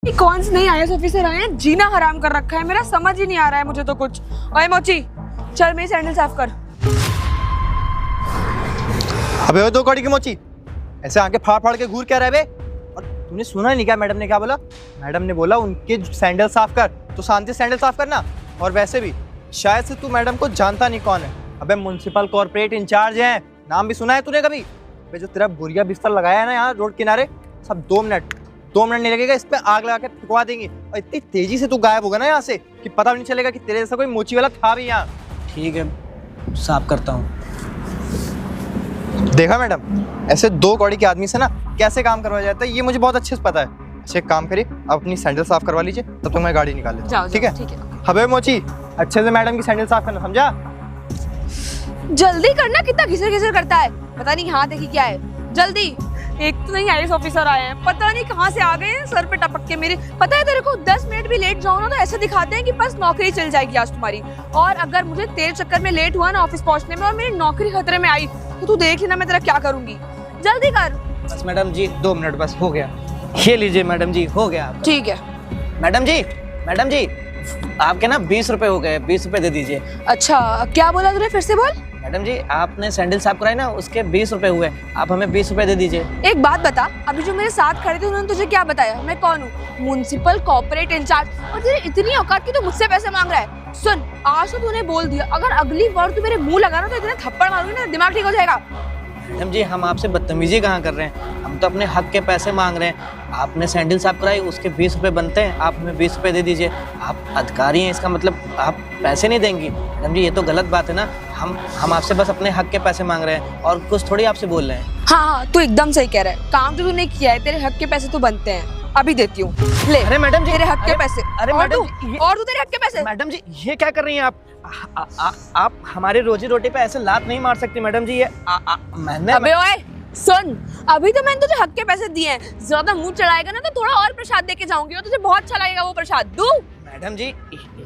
ये कौन से नए आईएएस ऑफिसर आए हैं, जीना हराम कर रखा है मेरा, समझ ही नहीं आ रहा है मुझे तो कुछ। ओए मोची, चल मेरी सैंडल साफ कर। अबे वो 2 कौड़ी की मोची, ऐसे आके फाड़ फाड़ के घूर क्या रहे बे? और तूने सुना नहीं क्या मैडम ने क्या बोला? मैडम ने बोला उनके सैंडल साफ कर, तो शांति सैंडल साफ करना। और वैसे भी शायद से तू मैडम को जानता नहीं कौन है। अबे म्युनिसिपल कॉर्पोरेट इंचार्ज हैं, नाम भी सुना है तूने कभी? अबे जो तेरा बुरिया बिस्तर लगाया है ना यहाँ रोड किनारे, सब 2 मिनट नहीं लगेगा, इस पे आग लगा के फुकवा देंगे। और इतनी तेजी से तू गायब होगा ना यहाँ से कि पता भी नहीं चलेगा कि तेरे जैसा कोई मोची वाला था भी यहाँ। ठीक है, साफ करता हूँ। देखा मैडम, ऐसे 2 कौड़ी के आदमी से ना कैसे काम करवाया जाता है ये मुझे बहुत अच्छे से पता है। अच्छा एक काम करिए, आप अपनी सैंडल साफ करवा लीजिए, तब तक मैं गाड़ी निकाल लेता हूँ। ठीक है? अबे मोची, अच्छे से मैडम की सैंडल साफ करना, समझा? जल्दी करना, कितना घिसर घिसर करता है, पता नहीं हाथ देखी क्या है। जल्दी, एक तो नहीं आईएएस ऑफिसर आए हैं, पता नहीं कहाँ से आ गए हैं, सर पे टपक के मेरे। पता है तेरे को, 10 मिनट भी लेट जाओ ना तो ऐसे दिखाते हैं कि बस नौकरी चल जाएगी आज तुम्हारी। और अगर मुझे तेरे चक्कर में लेट हुआ ना ऑफिस पहुंचने में और मेरी नौकरी खतरे में आई तो तू देख लेना मैं तेरा क्या करूंगी। जल्दी कर। बस मैडम जी 2 मिनट बस, हो गया। ये लीजिए मैडम जी, हो गया। ठीक है। मैडम जी आपके ना 20 रुपए हो गए, 20 रुपए दे दीजिए। अच्छा क्या बोला तूने, फिर से बोल। मैडम जी आपने सैंडल साफ कराई ना, उसके 20 रुपए हुए, आप हमें 20 रुपए दे दीजिए। एक बात बता, अभी जो मेरे साथ खड़े थे उन्होंने तुझे क्या बताया, मैं कौन हूँ? म्युनिसिपल कॉर्पोरेट इंचार्ज, और तेरी इतनी औकात की तो मुझसे पैसे मांग रहा है। सुन, आज तो तूने बोल दिया, अगर अगली बार तू मेरे मुंह लगा ना तो इतने थप्पड़ मारूंगी ना दिमाग ठीक हो जाएगा। मैडम जी हम आपसे बदतमीजी कहाँ कर रहे हैं, हम तो अपने हक के पैसे मांग रहे हैं। आपने सैंडल साफ कराई, उसके 20 रुपए बनते हैं, आप हमें 20 रुपए दे दीजिए। आप अधिकारी हैं, इसका मतलब आप पैसे नहीं देंगी। मैडम जी ये तो गलत बात है ना, हम आपसे बस अपने हक के पैसे मांग रहे हैं और कुछ थोड़ी आपसे बोल रहे हैं। हाँ, तू एकदम सही कह रहा है, काम तो तूने किया है, तेरे हक के पैसे तो बनते हैं, अभी देती हूँ। ले। अरे मैडम जी, तेरे हक के पैसे। अरे मैडम और तू तेरे हक के पैसे। मैडम जी ये क्या कर रही हैं आप हमारे रोजी रोटी पे ऐसे लात नहीं मार सकती मैडम जी। ये मैंने अबे ओए सुन, अभी तो मैंने तुझे हक के पैसे दिए हैं, ज्यादा मुंह चढ़ाएगा ना तो थोड़ा और प्रसाद दे के जाऊंगी और तुझे बहुत अच्छा लगेगा वो प्रसाद। दूं? मैडम जी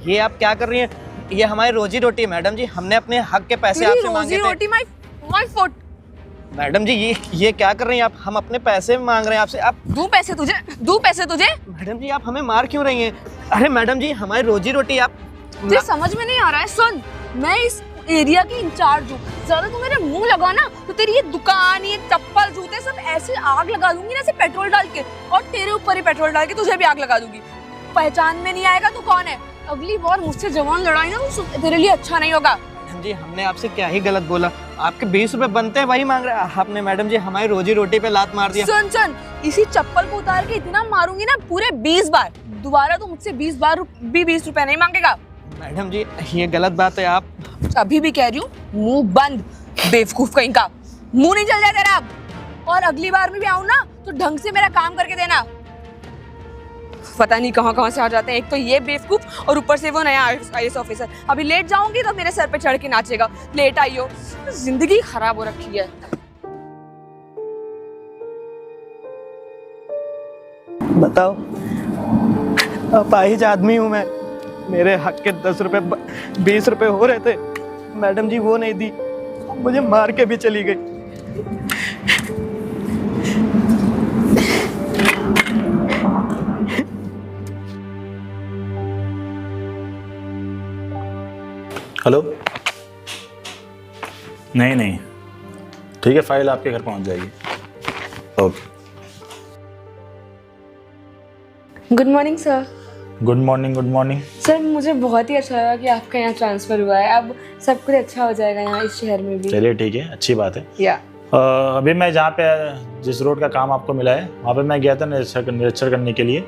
ये आप क्या कर रही हैं, ये हमारी रोजी रोटी है मैडम जी, हमने अपने हक के पैसे आपसे मांगे थे। रोजी रोटी माय फुट। मैडम जी ये क्या कर रही हैं आप, हम अपने पैसे मांग रहे हैं आपसे। आप दूं पैसे तुझे। मैडम जी आप हमें मार क्यों रही हैं? अरे मैडम जी हमारी रोजी रोटी आप। तुझे समझ में नहीं आ रहा है? सुन, मैं इस एरिया की इंचार्ज हूँ, ज्यादा तू मेरे मुंह लगा ना तो तेरी ये दुकान, ये चप्पल, जूते सब ऐसे आग लगा दूंगी ना, ऐसे पेट्रोल डाल के, और तेरे ऊपर ही पेट्रोल डाल के तुझे भी आग लगा दूंगी। पहचान में नहीं आएगा तू कौन है। अगली बार मुझसे जवान लड़ाई ना तो तेरे लिए अच्छा नहीं होगा। मैडम जी हमने आपसे क्या ही गलत बोला, आपके 20 रुपए बनते हैं वही मांग रहे हैं आपने। मैडम जी हमारी रोजी रोटी पे लात मार दिया। सुन, इसी चप्पल को उतार के इतना मारूंगी ना पूरे 20 बार, दोबारा तो मुझसे 20 बार भी 20 रुपए नहीं मांगेगा। मैडम जी ये गलत बात है। आप अभी भी कह रही हूँ, मुंह बंद, बेवकूफ कहीं का, मुंह नहीं चल जाए तेरा अब। और अगली बार में भी आऊँ ना तो ढंग से मेरा काम करके देना। पता नहीं कहाँ से आ जाते हैं, एक तो ये बेवकूफ और ऊपर से वो नया आईएएस ऑफिसर। अभी लेट जाऊंगी तो मेरे सर पे चढ़ के नाचेगा, लेट आई हो। जिंदगी खराब हो रखी है। बताओ, अपाहिज आदमी हूँ मैं, मेरे हक के 10 रुपए 20 रुपए हो रहे थे, मैडम जी वो नहीं दी, मुझे मार के भी चली गई। हेलो, नहीं ठीक है, फाइल आपके घर पहुंच जाएगी। Okay. Good morning sir. Good morning. Sir मुझे बहुत ही अच्छा लगा कि आपका यहाँ ट्रांसफर हुआ है, अब सब कुछ अच्छा हो जाएगा यहाँ इस शहर में भी। चलिए ठीक है, अच्छी बात है। या अभी मैं जहाँ पे जिस रोड का काम आपको मिला है वहाँ पे मैं गया था निरीक्षण करने के लिए।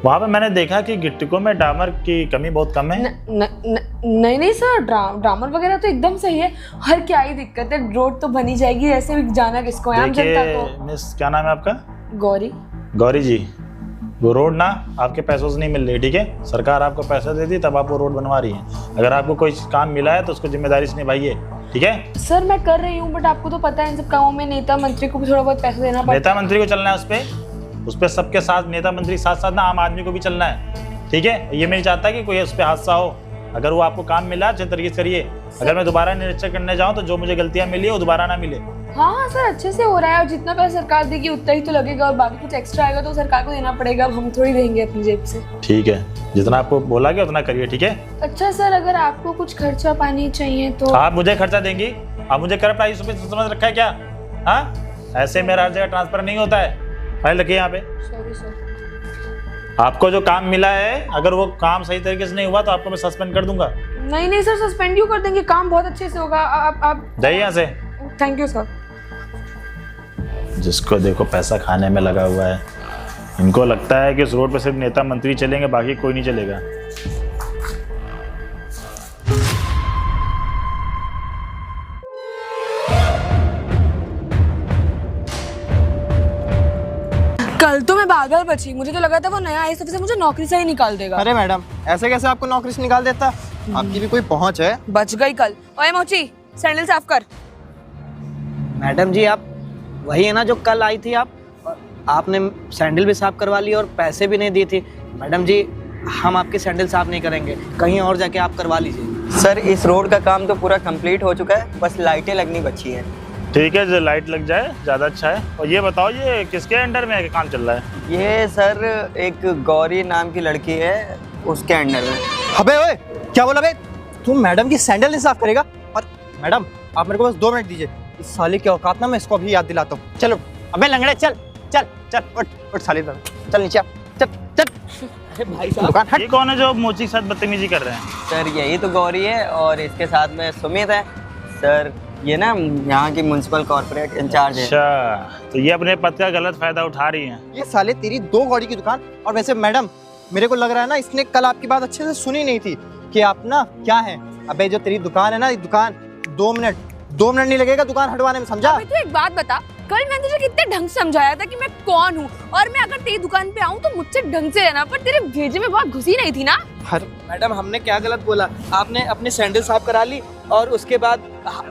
वहाँ पे मैंने देखा कि गिट्टिकों में डामर की कमी बहुत कम है। नहीं सर, डामर वगैरह तो एकदम सही है। हर क्या ही दिक्कत है, रोड तो बनी जाएगी, ऐसे भी जाना किसको है, आम जनता को। मिस क्या नाम है आपका? गौरी जी, वो रोड ना आपके पैसों से नहीं मिल रही, ठीक है? सरकार आपको पैसा दे दी तब आप वो रोड बनवा रही है। अगर आपको कोई काम मिला है तो उसको जिम्मेदारी से निभाइए, ठीक है? सर मैं कर रही हूँ, बट आपको तो पता है इन सब कामों में नेता मंत्री को भी थोड़ा बहुत पैसा देना पड़ता है। नेता मंत्री को चलना है उस पे सबके साथ, नेता मंत्री साथ साथ ना आम आदमी को भी चलना है, ठीक है? ये नहीं चाहता कि कोई उस पर हादसा हो। अगर वो आपको काम मिला अच्छे तरीके से करिए। अगर मैं दोबारा निरीक्षण करने जाऊँ तो जो मुझे गलतियाँ मिली है वो दोबारा ना मिले। हाँ सर, अच्छे से हो रहा है और जितना पैसा सरकार देगी उतना ही तो लगेगा और बाकी कुछ एक्स्ट्रा आएगा तो सरकार को देना पड़ेगा, अब हम थोड़ी देंगे अपनी जेब से। ठीक है, जितना आपको बोला गया उतना करिए, ठीक है? अच्छा सर, अगर आपको कुछ खर्चा पानी चाहिए तो आप मुझे खर्चा देंगी? आप मुझे कर 250 रुपये समझ रखा है क्या? हाँ, ऐसे मेरा हर जगह ट्रांसफर नहीं होता है। फाइल रखिए यहाँ पे। Sorry sir. आपको जो काम मिला है, अगर वो काम सही तरीके से नहीं हुआ तो आपको मैं सस्पेंड कर दूंगा। नहीं नहीं सर, सस्पेंड क्यों कर देंगे, काम बहुत अच्छे से होगा। आप जाइए यहाँ से। Thank you sir. जिसको देखो पैसा खाने में लगा हुआ है। इनको लगता है कि इस रोड पे सिर्फ नेता मंत्री चलेंगे, बाकी कोई नहीं चलेगा। कल तो मैं बादल बची, मुझे तो लगा था वो नया इस से मुझे नौकरी से ही निकाल देगा। अरे मैडम, ऐसे कैसे आपको नौकरी से निकाल देता? आपकी भी कोई पहुंच है? बच गई कल। ओए मोची, सैंडल साफ कर। मैडम जी, आप वही है ना जो कल आई थी आप? आपने सैंडल भी साफ करवा ली और पैसे भी नहीं दिए थे। मैडम जी, हम आपकी सैंडल साफ नहीं करेंगे, कहीं और जाके आप करवा लीजिए। सर, इस रोड का काम तो पूरा कंप्लीट हो चुका है, बस लाइटें लगनी बची हैं। ठीक है, जो लाइट लग जाए ज़्यादा अच्छा है। और ये बताओ, ये किसके अंडर में है काम चल रहा है? ये सर एक गौरी नाम की लड़की है, उसके अंडर में। अबे ओए, क्या बोला बे? तुम मैडम की सैंडल नहीं साफ करेगा? और मैडम, आप मेरे को बस 2 मिनट दीजिए। इस साले की औकात ना मैं इसको अभी याद दिलाता हूँ। चलो, अबे लंगड़े, चल चल चल, उठ उठ साले, चल नीचे, चल चल। अरे भाई साहब, दुकान हट। ये कौन है जो मोची के साथ बदतमीजी कर रहे हैं? सर, यही तो गौरी है और इसके साथ में सुमित है। सर, ये ना यहाँ की म्युनिसिपल कॉर्पोरेट इंचार्ज है। अच्छा, तो ये अपने पद का गलत फायदा उठा रही हैं। ये साले तेरी 2 गौरी की दुकान। और वैसे मैडम, मेरे को लग रहा है ना इसने कल आपकी बात अच्छे से सुनी नहीं थी कि आप ना क्या है। अबे जो तेरी दुकान है ना, ये दुकान 2 मिनट नहीं लगेगा दुकान हटवाने में, समझा? अबे तू एक बात बता, कल मैंने तुझे कितने ढंग से समझाया था कि मैं कौन हूँ और मैं अगर तेरी दुकान पे आऊँ तो मुझसे ढंग से रहना, पर तेरे भेजे में बहुत घुसी नहीं थी ना। अरे मैडम, हमने क्या गलत बोला? आपने अपनी सैंडल साफ करा ली और उसके बाद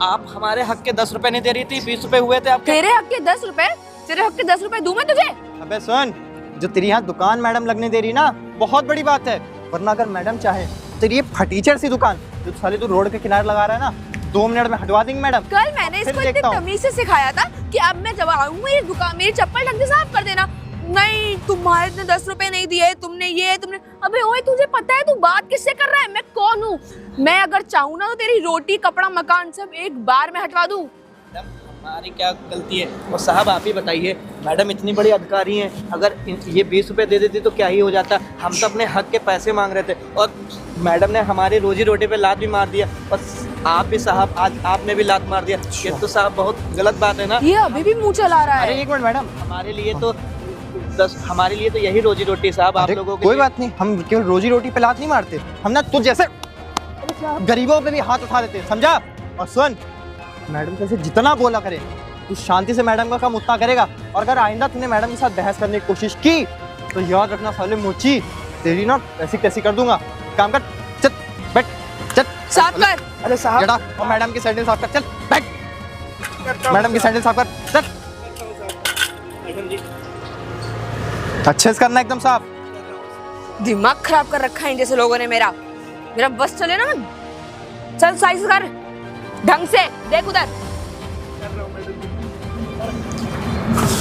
आप हमारे हक के 10 रुपए नहीं दे रही थी, 20 रुपए हुए थे आपके। तेरे हक के 10 रुपए? तेरे हक के 10 रुपए दूं मैं तुझे? अबे सुन, जो तेरी यहाँ दुकान मैडम लगने दे रही ना, बहुत बड़ी बात है। वरना अगर मैडम चाहे तेरी ये फटीचर सी दुकान जो साले तू रोड के किनारे लगा रहा है ना, 2 मिनट में हटवा देंगे मैडम। कल मैंने इसको इतनी तमीज से सिखाया था कि अब मैं जब आऊँ मेरी दुकान, मेरी चप्पल ढंग से साफ कर देना। नहीं, तुम्हारे ने 10 रुपए नहीं दिए, तुमने। अबे ओए, तुझे पता है तू बात किससे कर रहा है? मैं कौन हूँ? मैं अगर चाहूँ ना तो तेरी रोटी, कपड़ा, मकान सब एक बार में हटवा दूँ। हमारी क्या गलती है? और साहब आप ही बताइए, मैडम इतनी बड़ी अधिकारी हैं, अगर ये 20 रुपए दे देती तो क्या ही हो जाता? हम तो अपने हक के पैसे मांग रहे थे और मैडम ने हमारी रोजी रोटी पे लात भी मार दिया। और आप भी साहब, आज आपने भी लात मार दिया। ये तो साहब बहुत गलत बात है ना। ये अभी भी मुंह चला रहा अरे है। एक मिनट मैडम, हमारे लिए तो यही रोजी रोटी साहब, आप अरे लोगों के कोई लिए। बात नहीं, हम केवल रोजी रोटी पे लात नहीं मारते, हम ना तुझ जैसे गरीबों पे भी हाथ उठा देते, समझा? और सुन, मैडम से जितना बोला करे तू शांति से मैडम का काम उतना करेगा। और अगर आइंदा तूने मैडम के साथ बहस करने की कोशिश की तो याद रखना साले मोची, तेरी ना ऐसी कैसी कर दूंगा। काम कर, चल बैठ, चल साफ कर। अरे साहब, जड़ा, और मैडम की सैंडल साफ कर, चल बैठ। मैडम की सैंडल साफ कर, चल। अच्छे से करना, एकदम साफ। दिमाग खराब कर रखा है इन जैसे लोगों ने मेरा बस चले ना। चल साइज कर ढंग से, देख उधर।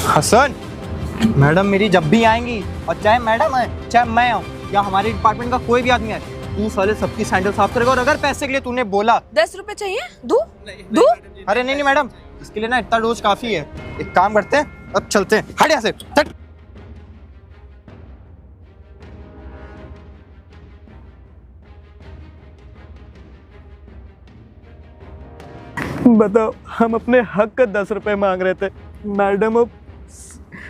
हसन, मैडम मेरी जब भी आएंगी, और चाहे मैडम है चाहे मैं हूँ या हमारे डिपार्टमेंट का कोई भी आदमी है, तू साले सबकी सैंडल साफ करेगा। और अगर पैसे के लिए तूने बोला 10 रुपए चाहिए, दू? अरे नहीं मैडम, इसके लिए ना इतना डोज काफी है। एक काम करते हैं, अब चलते हैं, हट यहाँ से, हट। बताओ, हम अपने हक का 10 रुपए मांग रहे थे, मैडम और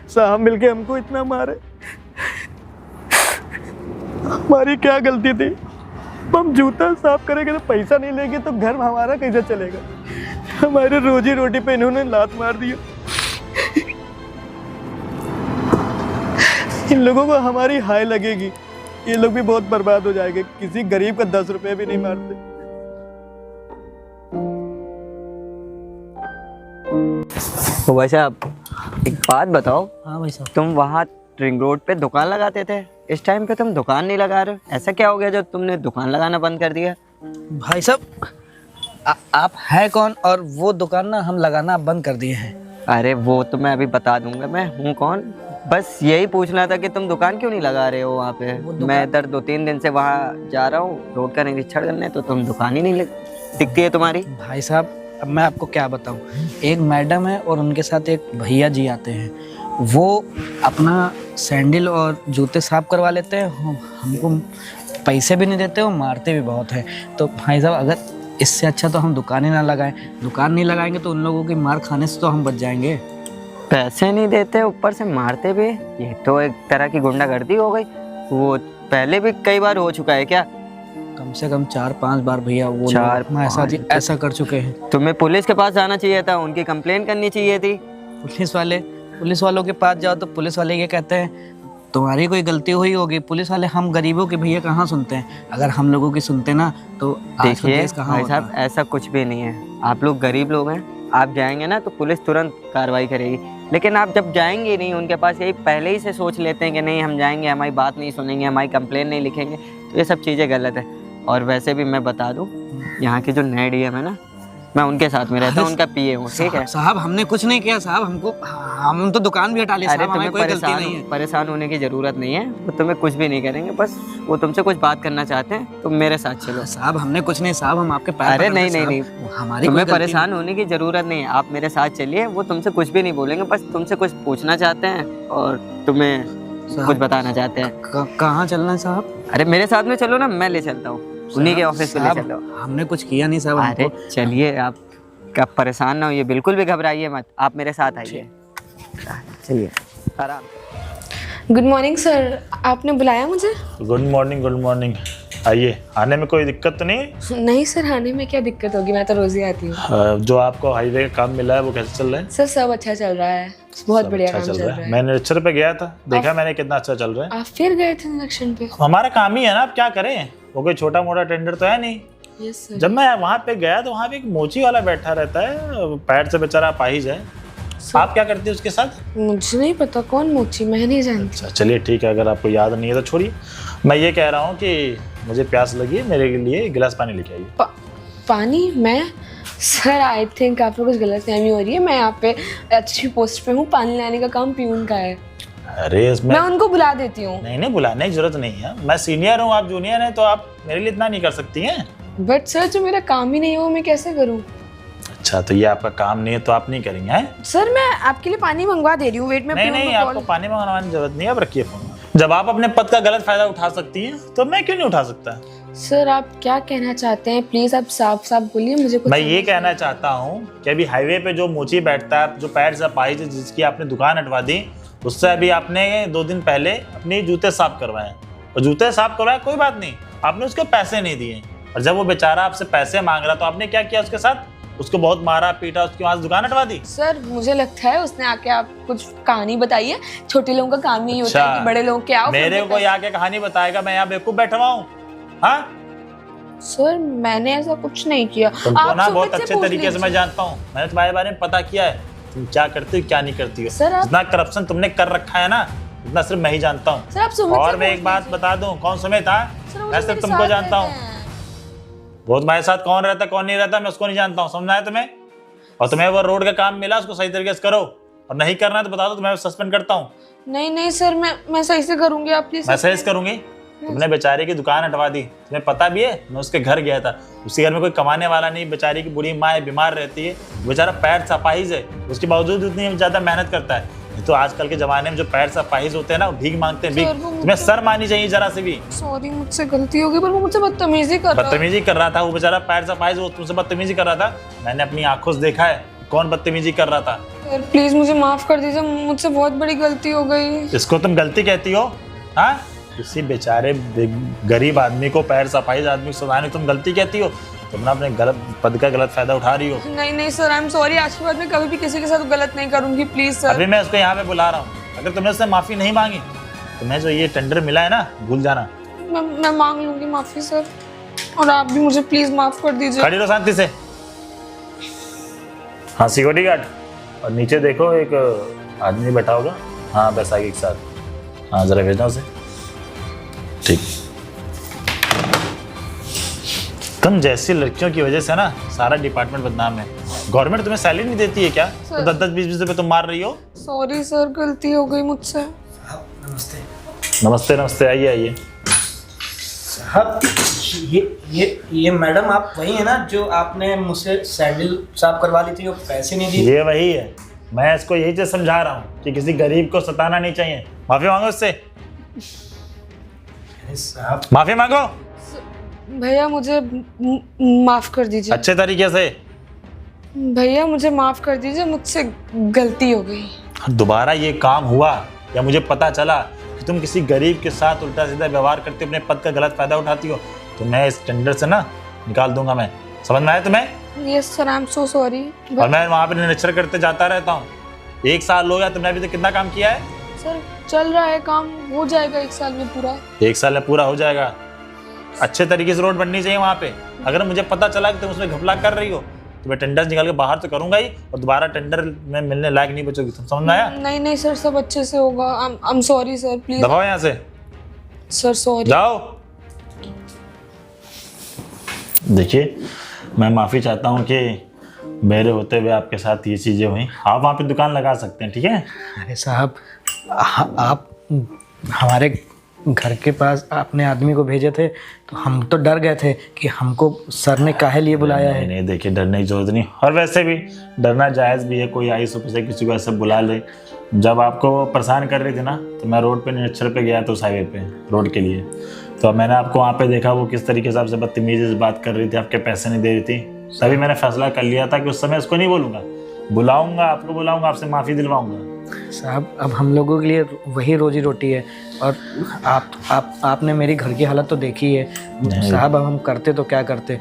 साहब मिलके हमको इतना मारे। हमारी क्या गलती थी? हम जूता साफ करेंगे तो पैसा नहीं लेंगे तो घर हमारा कैसे चलेगा? हमारे रोजी रोटी पे इन्होंने लात मार दिया। इन लोगों को हमारी हाय लगेगी, ये लोग भी बहुत बर्बाद हो जाएंगे। किसी गरीब का 10 रुपए भी नहीं मारते। तो भाई साहब, एक बात बताओ, हाँ भाई साहब, तुम वहाँ रिंग रोड पे दुकान लगाते थे, इस टाइम पे तुम दुकान नहीं लगा रहे हो, ऐसा क्या हो गया जो तुमने दुकान लगाना बंद कर दिया? भाई साहब आप है कौन और वो दुकान ना हम लगाना बंद कर दिए हैं। अरे वो तो मैं अभी बता दूंगा मैं हूँ कौन। बस यही पूछना था कि तुम दुकान क्यों नहीं लगा रहे हो वहाँ पे। मैं इधर 2-3 दिन से वहाँ जा रहा हूँ रोड का निरीक्षण करने, तो तुम दुकान ही नहीं दिखती है तुम्हारी। भाई साहब अब मैं आपको क्या बताऊं, एक मैडम है और उनके साथ एक भैया जी आते हैं, वो अपना सैंडल और जूते साफ करवा लेते हैं, हमको पैसे भी नहीं देते और मारते भी बहुत हैं। तो भाई साहब अगर इससे अच्छा तो हम दुकान ही ना लगाएं, दुकान नहीं लगाएंगे तो उन लोगों की मार खाने से तो हम बच जाएंगे। पैसे नहीं देते ऊपर से मारते भी, ये तो एक तरह की गुंडागर्दी हो गई। वो पहले भी कई बार हो चुका है क्या? कम से कम 4-5 बार भैया वो ऐसा कर चुके हैं। तुम्हें पुलिस के पास जाना चाहिए था, उनकी कंप्लेन करनी चाहिए थी। पुलिस वालों के पास जाओ तो पुलिस वाले ये कहते हैं तुम्हारी कोई गलती हुई होगी। पुलिस वाले हम गरीबों के भैया कहाँ सुनते हैं, अगर हम लोगों की सुनते ना तो देखिए भाई साहब ऐसा कुछ भी नहीं है, आप लोग गरीब लोग हैं, आप जाएंगे ना तो पुलिस तुरंत कार्रवाई करेगी। लेकिन आप जब जाएंगे नहीं उनके पास, यही पहले ही से सोच लेते हैं कि नहीं हम जाएंगे हमारी बात नहीं सुनेंगे, हमारी कंप्लेन नहीं लिखेंगे, तो ये सब चीज़ें गलत है। और वैसे भी मैं बता दूं, यहाँ के जो नए डीएम है ना, मैं उनके साथ में रहता हूँ, उनका पीए हूँ, ठीक है साहब। हमने कुछ नहीं किया साहब, हम तो दुकान भी हटा ली। अरे तुम्हें परेशान होने की जरूरत नहीं है, वो तुम्हें कुछ भी नहीं करेंगे, बस वो तुमसे कुछ बात करना चाहते हैं, तुम मेरे साथ चलो। साहब हमने कुछ नहीं साहब, हम आपके पैर। अरे नहीं, हमारी तुम्हें परेशान होने की जरूरत नहीं है, आप मेरे साथ चलिए, वो तुमसे कुछ भी नहीं बोलेंगे, बस तुमसे कुछ पूछना चाहते हैं और तुम्हें कुछ बताना चाहते हैं। कहाँ चलना है साहब? अरे मेरे साथ में चलो ना, मैं ले चलता हूँ, उन्हीं के ऑफिस में ले चलो। हमने कुछ किया नहीं साहब। अरे चलिए, आप कब परेशान ना होइए, बिल्कुल भी घबराइए मत, आप मेरे साथ आइए, चलिए आराम। गुड मॉर्निंग सर, आपने बुलाया मुझे? Good morning. आइए, आने में कोई दिक्कत तो नहीं? नहीं सर, आने में क्या दिक्कत होगी, मैं तो रोज ही आती हूँ। जो आपको हाईवे का काम मिला है वो कैसे चल रहा है? सर सब अच्छा चल रहा है, बहुत बढ़िया काम चल रहा है। मैं निरीक्षण पे गया था, देखा मैंने कितना अच्छा चल रहा है। आप फिर गए थे निरीक्षण पे? हमारा काम ही है ना, अब क्या करें, वो कोई छोटा मोटा टेंडर तो है नहीं। Yes sir. जब मैं वहाँ पे गया तो वहाँ पे एक मोची वाला बैठा रहता है, पैर से बेचारा अपाहिज है। आप क्या करती है उसके साथ? मुझे नहीं पता कौन मोची, मैं नहीं जानती। अच्छा चलिए ठीक है, अगर आपको याद नहीं है तो छोड़िए। मैं ये कह रहा हूँ कि मुझे प्यास लगी है, मेरे लिए एक गिलास पानी लेके आइए। पानी? मैं सर आई थिंक आपको कुछ गलतफहमी हो रही है, मैं यहाँ पे अच्छी पोस्ट पे हूँ, पानी लाने का काम पीऊन का है। अरे इसमें मैं उनको बुला देती हूँ। नहीं, बुलाने की जरूरत नहीं है, मैं सीनियर हूँ, आप जूनियर हैं, तो आप मेरे लिए इतना नहीं कर सकती हैं। बट सर जो मेरा काम ही नहीं है वो मैं कैसे करूँ? अच्छा तो ये आपका काम नहीं है तो आप नहीं करेंगे हैं? सर मैं आपके लिए पानी मंगवा दे रही हूँ, वेट में। नहीं, आपको पानी मंगवाने की जरूरत नहीं है, आप रखिए फोन। जब आप अपने पद का गलत फायदा उठा सकती हैं तो मैं क्यों नहीं उठा सकता? सर आप क्या कहना चाहते हैं, प्लीज आप साफ बोलिए, मुझे कुछ। मैं ये कहना चाहता हूँ कि अभी हाईवे पे जो मोची बैठता है, जो पैर से अपाहिज है, जिसकी आपने दुकान हटवा दी, उससे अभी आपने 2 दिन पहले अपने जूते साफ करवाए, और जूते साफ करवाए कोई बात नहीं, आपने उसके पैसे नहीं दिए, और जब वो बेचारा आपसे पैसे मांग रहा तो आपने क्या किया उसके साथ? उसको बहुत मारा पीटा, उसकी वहां से दुकान हटवा दी। सर मुझे लगता है उसने आके आप कुछ कहानी बताई है, छोटे लोगों का काम ही होता है कि बड़े लोग क्या मेरे को आके कहानी बताएगा, मैं यहाँ बेवकूफ बैठा हुआ हूँ? हाँ सर मैंने ऐसा कुछ नहीं किया। तुमको ना बहुत अच्छे तरीके से मैं जानता हूँ, मैंने तुम्हारे बारे में पता किया है, तुम क्या करती हो क्या नहीं करती हो। सर जितना करप्शन तुमने कर रखा है ना, इतना सिर्फ मैं ही जानता हूँ। और मैं एक बात बता दूं, कौन सुमित था, मैं सिर्फ तुमको जानता हूँ। वो तुम्हारे साथ कौन रहता कौन नहीं रहता मैं उसको नहीं जानता हूँ, समझना है तुम्हें? और तुम्हें वो रोड का काम मिला, उसको सही तरीके से करो, और नहीं करना है तो बता दो, तुम्हें सस्पेंड करता हूँ। नहीं सर, मैं सही से करूंगी, आप प्लीज। मैं सही से करूंगी। तुमने बेचारे की दुकान हटवा दी, तुम्हें पता भी है, मैं उसके घर गया था, उसी घर में कोई कमाने वाला नहीं, बेचारी की बुढ़ी माँ बीमार रहती है, बेचारा पैर से अपाहिज है, उसके बावजूद इतनी ज्यादा मेहनत करता है। तो आजकल के जमाने में जो पैर से अपाहिज होते हैं ना, वो भीख मांगते हैं, भीख। तुम्हें शर्म आनी चाहिए जरा से भी। सॉरी मुझसे गलती हो गई, पर वो मुझसे बदतमीजी कर रहा था। वो बेचारा पैर से अपाहिज, वो तुमसे बदतमीजी कर रहा था, मैंने अपनी आंखों से देखा है कौन बदतमीजी कर रहा था। सर प्लीज मुझे माफ कर दीजिए, मुझसे बहुत बड़ी गलती हो गई। इसको तुम गलती कहती हो? हाँ, किसी बेचारे गरीब आदमी को, पैर से अपाहिज आदमी को सजाने तुम गलती कहती हो? तुम ना अपने गलत पद का गलत फायदा उठा रही हो। नहीं सर, आई एम सॉरी, आज के बाद मैं कभी भी किसी के साथ गलत नहीं करूंगी, प्लीज सर। अभी मैं उसको यहाँ पे बुला रहा हूँ, अगर तुमने उससे माफी नहीं मांगी तो मैं जो ये टेंडर मिला है ना, भूल जाना। मैं मांग लूंगी माफी सर, और आप भी मुझे प्लीज माफ कर दीजिए। खड़ी रहो शांति से। हाँ सिक्योरिटी गार्ड, और नीचे देखो एक आदमी बैठा होगा, हाँ बैसाखी के साथ, हाँ जरा भेजना उसे। ठीक, तुम जैसी लड़कियों की वजह से ना सारा डिपार्टमेंट बदनाम है। गवर्नमेंट तुम्हें सैलरी नहीं देती है क्या? तो 10-10 20-20 रुपए तुम मार रही हो। सॉरी सर, गलती हो गई मुझसे। नमस्ते नमस्ते नमस्ते, आइए आइए। साहब ये मैडम आप वही है ना जो आपने मुझसे सैंडल साफ करवा ली थी, वो पैसे नहीं दिए? ये वही है। मैं इसको यही चीज समझा रहा हूँ कि किसी गरीब को सताना नहीं चाहिए। माफी मांगो उससे, अरे साहब माफी मांगो भैया मुझे माफ कर दीजिए। अच्छे तरीके से। भैया मुझे माफ कर दीजिए, मुझसे गलती हो गई। दोबारा ये काम हुआ या मुझे पता चला कि तुम किसी गरीब के साथ उल्टा सीधा व्यवहार करते अपने पद का गलत फायदा उठाती हो, तो मैं इस टेंडर से ना निकाल दूंगा। मैं समझ में आया तुम्हें? Yes sir, I am so sorry. और मैं वहाँ पे निरीक्षण करते जाता रहता हूँ। 1 साल हो गया, तुमने अभी तक कितना काम किया है? सर चल रहा है काम, हो जाएगा 1 साल में पूरा। 1 साल में पूरा हो जाएगा। अच्छे तरीके से रोड बननी चाहिए वहाँ पे। अगर मुझे पता चला कि तुम उसमें घपला कर रही हो तो मैं टेंडर निकाल के बाहर तो करूंगा ही, और दोबारा टेंडर में मिलने लायक नहीं बचोगी तुम। समझ में आया? नहीं नहीं सर, सब अच्छे से होगा। I am sorry sir, please. दबाओ यहाँ से, सर सॉरी। जाओ। देखिए, मैं माफ़ी चाहता हूँ कि मेरे होते हुए आपके साथ ये चीज़ें हुई। आप वहाँ पे दुकान लगा सकते हैं, ठीक है? अरे साहब आप हमारे घर के पास अपने आदमी को भेजे थे तो हम तो डर गए थे कि हमको सर ने काहे लिए बुलाया है। नहीं देखिए, डरने की जरूरत नहीं। और वैसे भी डरना जायज़ भी है। कोई आई सुबह से किसी को ऐसे बुला ले। जब आपको परेशान कर रही थी ना, तो मैं रोड पे निरीक्षण पे गया था उस हाईवे पे रोड के लिए। तो मैंने आपको वहाँ पे देखा, वो किस तरीके से आपसे बदतमीजी से बात कर रही थी, आपके पैसे नहीं दे रही थी। तभी मैंने फैसला कर लिया था कि उस समय उसको नहीं बोलूँगा, बुलाऊँगा, आपको बुलाऊँगा, आपसे माफ़ी दिलवाऊँगा। साहब अब हम लोगों के लिए वही रोजी रोटी है, और आपने मेरी घर की हालत तो देखी है साहब। अब हम करते तो क्या करते,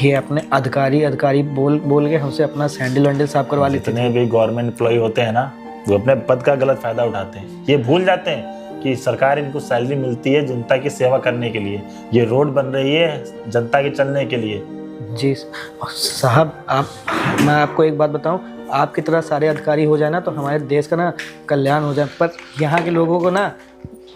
ये अपने अधिकारी बोल के हमसे अपना सैंडल वैंडल साफ करवा लेते। जितने भी गवर्नमेंट एम्प्लॉय होते हैं ना, वो अपने पद का गलत फायदा उठाते हैं। ये भूल जाते हैं कि सरकार इनको सैलरी मिलती है जनता की सेवा करने के लिए। ये रोड बन रही है जनता के चलने के लिए। जी साहब, मैं आपको एक बात बताऊं, आपकी तरह सारे अधिकारी हो जाए ना तो हमारे देश का ना कल्याण हो जाए। पर यहाँ के लोगों को ना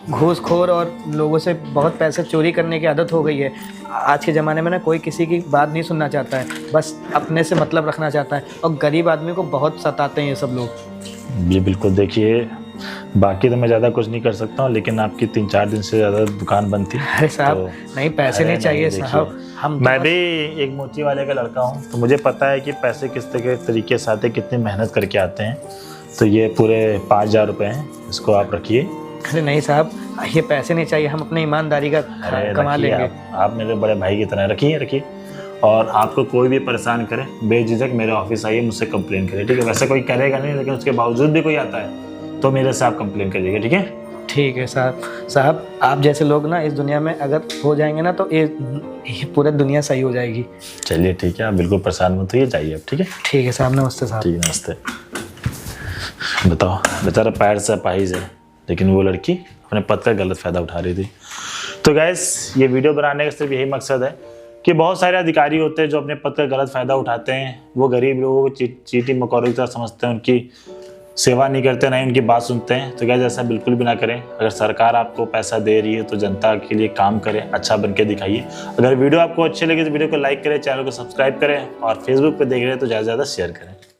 घूसखोर और लोगों से बहुत पैसे चोरी करने की आदत हो गई है। आज के ज़माने में ना कोई किसी की बात नहीं सुनना चाहता है, बस अपने से मतलब रखना चाहता है, और गरीब आदमी को बहुत सताते हैं ये सब लोग। ये बिल्कुल, देखिए बाकी तो मैं ज़्यादा कुछ नहीं कर सकता हूँ, लेकिन आपकी 3-4 दिन से ज़्यादा दुकान बंद थी। अरे साहब तो नहीं, पैसे नहीं चाहिए साहब। मैं भी एक मोची वाले का लड़का हूँ, तो मुझे पता है कि पैसे किस तरीके से आते हैं, कितनी मेहनत करके आते हैं। तो ये पूरे 5000 रुपये हैं, इसको आप रखिए। अरे नहीं साहब, ये पैसे नहीं चाहिए, हम अपनी ईमानदारी का कमा लेंगे। आप मेरे बड़े भाई की तरह रखिए। और आपको कोई भी परेशान करे, बेझिझक मेरे ऑफिस आइए, मुझसे कंप्लेन करिए, ठीक है? वैसे कोई करेगा नहीं, लेकिन उसके बावजूद भी कोई आता है तो मेरे से आप कंप्लेन करिएगा, ठीक है? ठीक है साहब, आप जैसे लोग ना इस दुनिया में अगर हो जाएंगे ना तो ये पूरी दुनिया सही हो जाएगी। चलिए ठीक है, आप बिल्कुल परेशान मत होइए, जाइए अब, ठीक है? ठीक है साहब, नमस्ते साहब। ठीक है, नमस्ते। बताओ, बेचारा पैर से अपाहिज है, लेकिन वो लड़की अपने पद का गलत फ़ायदा उठा रही थी। तो गैस, ये वीडियो बनाने का सिर्फ यही मकसद है कि बहुत सारे अधिकारी होते हैं जो अपने पद का गलत फ़ायदा उठाते हैं। वो गरीब लोगों को चीटी मकौड़ों की तरह समझते हैं, उनकी सेवा नहीं करते, ना ही उनकी बात सुनते हैं। तो गैस, ऐसा बिल्कुल भी ना करें। अगर सरकार आपको पैसा दे रही है तो जनता के लिए काम करें, अच्छा बन के दिखाइए। अगर वीडियो आपको अच्छी लगे तो वीडियो को लाइक करें, चैनल को सब्सक्राइब करें, और फेसबुक पर देख रहे हैं तो ज़्यादा से ज़्यादा शेयर करें।